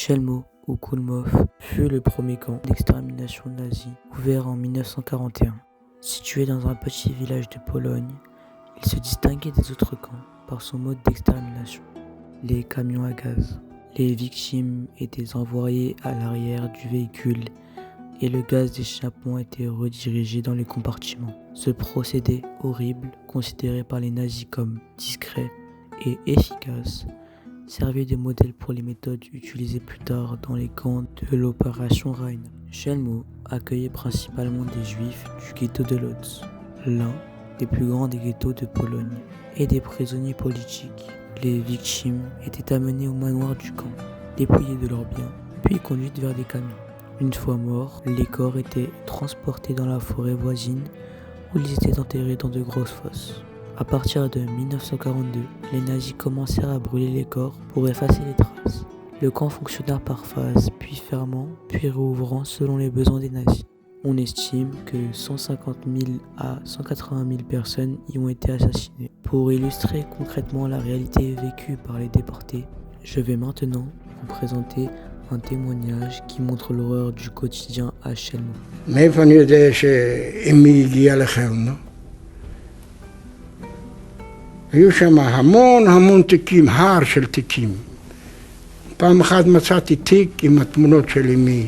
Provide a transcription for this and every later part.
Chelmsford ou Kulmhof fut le premier camp d'extermination nazi ouvert en 1941. Situé dans un petit village de Pologne, il se distinguait des autres camps par son mode d'extermination, les camions à gaz. Les victimes étaient envoyées à l'arrière du véhicule et le gaz d'échappement était redirigé dans les compartiments. Ce procédé horrible, considéré par les nazis comme discret et efficace, servait de modèle pour les méthodes utilisées plus tard dans les camps de l'opération Rhein. Chelmsford accueillait principalement des juifs du ghetto de Lodz, l'un des plus grands des ghettos de Pologne, et des prisonniers politiques. Les victimes étaient amenées au manoir du camp, dépouillées de leurs biens, puis conduites vers des camions. Une fois morts, les corps étaient transportés dans la forêt voisine où ils étaient enterrés dans de grosses fosses. À partir de 1942, les nazis commencèrent à brûler les corps pour effacer les traces. Le camp fonctionna par phases, puis fermant, puis réouvrant selon les besoins des nazis. On estime que 150 000 à 180 000 personnes y ont été assassinées. Pour illustrer concrètement la réalité vécue par les déportés, je vais maintenant vous présenter un témoignage qui montre l'horreur du quotidien à Chelmsford. מאיפה אני יודע שאמי הגיעה לחרנו? היו שם המון תיקים, הר של תיקים. פעם אחת מצאתי תיק עם התמונות של אמי,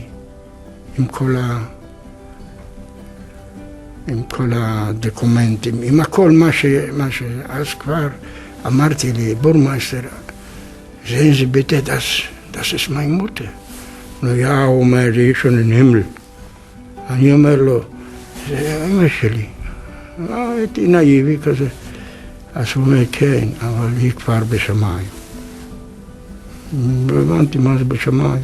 עם כל הדוקומנטים, עם הכל מה אז כבר אמרתי לי, בורמייסטר, זה ביטה, das ist meine Mutter. Na ja, הוא אומר, היא schon im Himmel. אני אומר לו, זה אמא שלי. הייתי נאיבי כזה. אז הוא אומר, כן, אבל היא כבר בשמיים. הבנתי מה זה בשמיים.